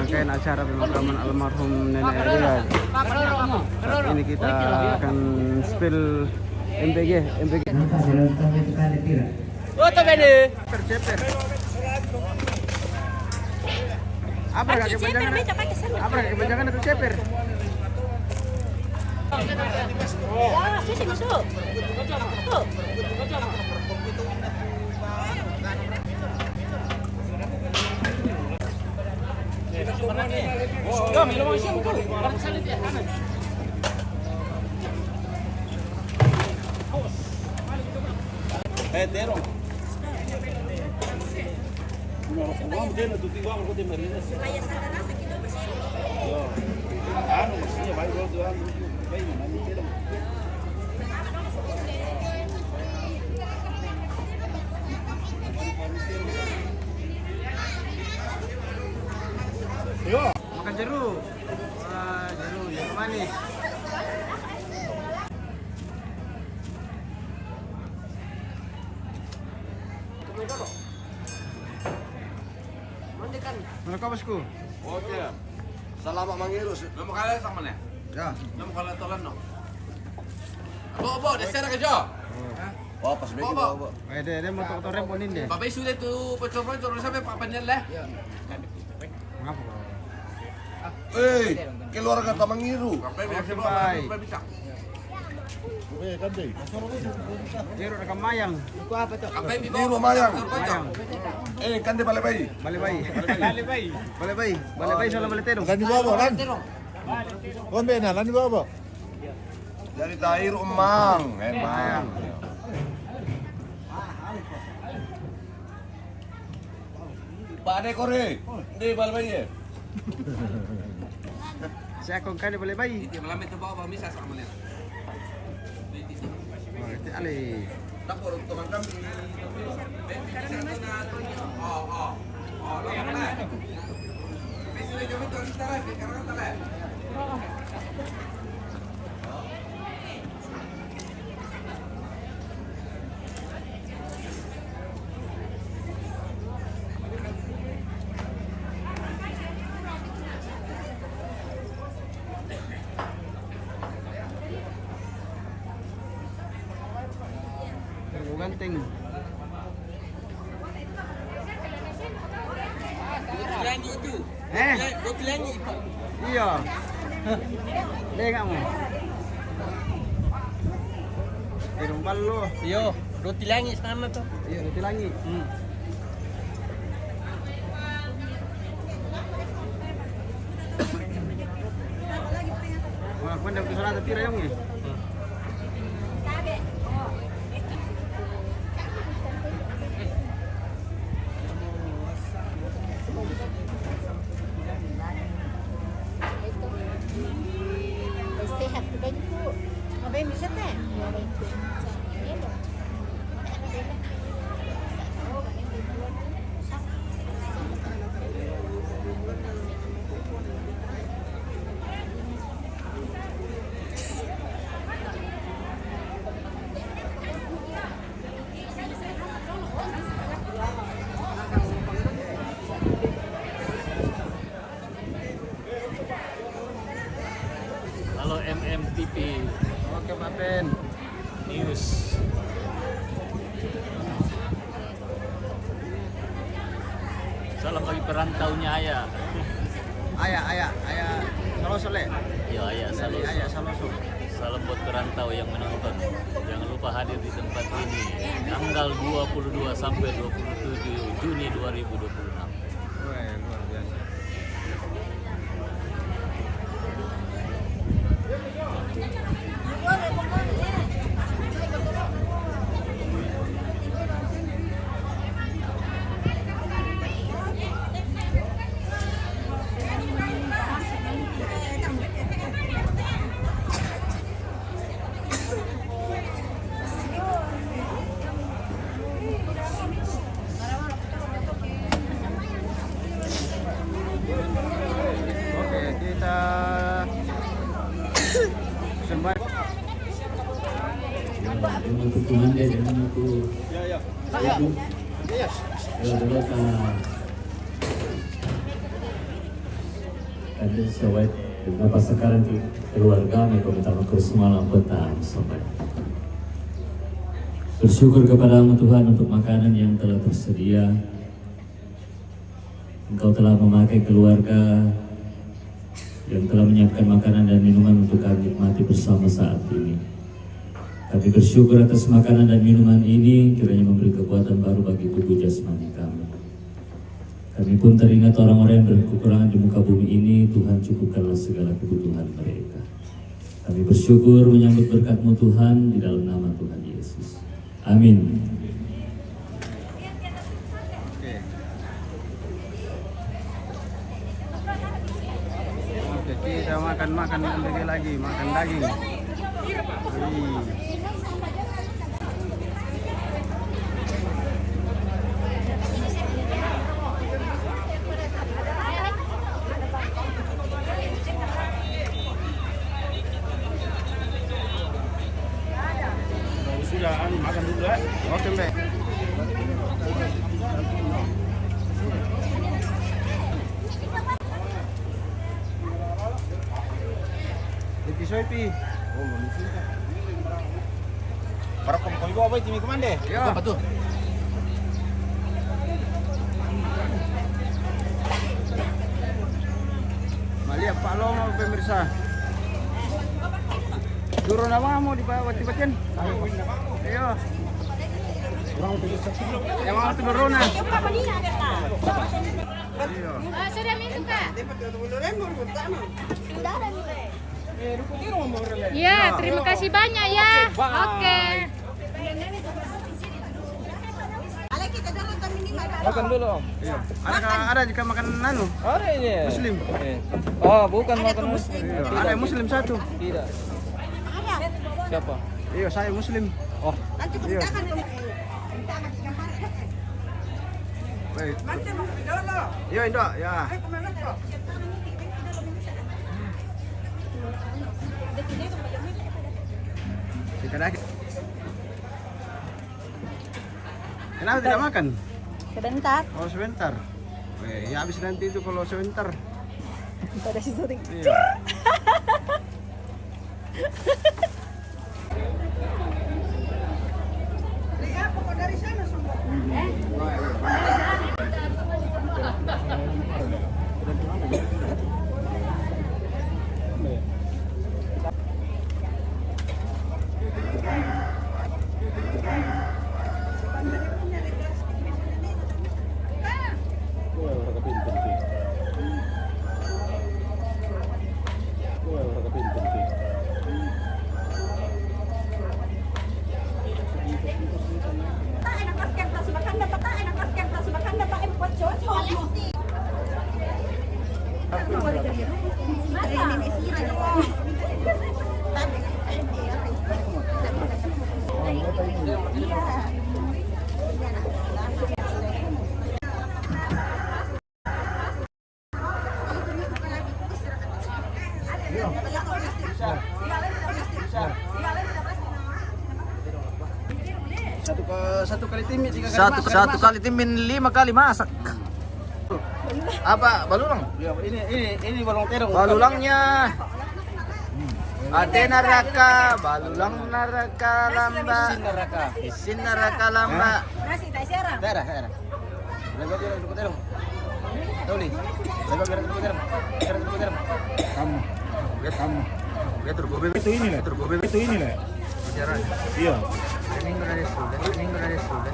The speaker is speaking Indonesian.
rangkaian acara pemakaman almarhum Nenek Riyad. Saat ini kita akan spill MPG. Foto bene. Terceper. Apa kepanjangan? Apa kepanjangan terceper? Ya, sisi masuk. Tuh. Terong. Vamos dentro do igual vou ter marina. Yo. Ano, mestinya vai do ano, vai na inteira. Yo, Makan jeruk. Wah, jeruk manis. Mana kau bosku? oke. Selamat mangirus. Nama kalian sama nih? Ya. Nama kalian tolan no. Bo, descer ke jo. Oh, pas begitu, Bo. Dia mau motor remponin deh. Bapak sudah tu pecor sampai papannya lah. Ngapa? Keluarga Tamangiru. Sampai. Jeruk rekam mayang. Biru mayang. Mayang. Kan di balai Balai bayi soal balai terong. Lan di bawah kan? Kombe na, lan di bawah. Dari Tahir Umang, Mayang. Pak Ade Kore, di balai ya. Saya akan kan di balai bayi. Di malam itu bawa bisa sama lihat. Wah, itu ali. Tak perlu teman kami. Ganting. Lanjut itu. Roti lanjut. Iya. Dia kamu. Rumpal lu. Yo, roti langit sana tuh. Iya, roti langit. Wah, kau dah bersolat tapi rayong ni. Sehat tu baju tu. Apa yang bisa teh? Halo MMTV Oke, Pak Ben. News. Salam bagi perantaunya Ayah. Ayah. Saloso le. Yo Ayah, salam. Ayah Saloso. Salam buat perantau yang menonton. Jangan lupa hadir di tempat ini tanggal 22 sampai 27 Juni 2026. Wah, luar biasa. Dengan Tuhan dia dengan aku. Ya. Doa. Ada sawit beberapa sekarang di keluarga kami pertama ke semalam petang sampai. Bersyukur kepadamu Tuhan untuk makanan yang telah tersedia. Engkau telah memakai keluarga yang telah menyiapkan makanan dan minuman untuk kami nikmati bersama saat ini. Kami bersyukur atas makanan dan minuman ini, kiranya memberi kekuatan baru bagi tubuh jasmani kami. Kami pun teringat orang-orang yang berkekurangan di muka bumi ini, Tuhan cukupkanlah segala kebutuhan mereka. Kami bersyukur menyambut berkat-Mu Tuhan di dalam nama Tuhan Yesus. Amin. Oke, kita makan lagi, makan daging. Wih. Sudah makan dulu ya. Oke, Mbak. Lagi soipi. Para kong ko apa itu komande? Ya. Apa tuh? Malihat Pak Lomo pemirsa. Turun nama mau dibatin. Ayo. Yang mau turun nah. Ayo. Sudah minum Kak? Ya, terima kasih banyak ya. Oke. Makan dulu. Iya. Ada juga makan nanu. Ada ini. Muslim. Oh, bukan makan muslim. Iya. Ada yang Muslim satu. Tidak. Siapa? Iya, saya Muslim. Oh, Iya. Baik. Iya, Indo. Ya. Sikat lagi. Kenapa tidak makan? Sebentar. Oh, sebentar. Ya habis nanti itu kalau sebentar. Pada si syuting. Iya. Satu kali timin 3 kali masak. Satu kali timin 5 kali masak. Apa balulang? Ya, ini balong terong. Balulangnya. Ade neraka, balulang neraka lamba. Isin neraka lamba. Nasi tak siarang. Daerah. Lebar biar itu terong. Tahu nih. Lebar biar itu terong. Kamu. Kamu. Lihat tergobe. Itu ini lah. Itu ini lah. Iya. Ini enggak ada sudah.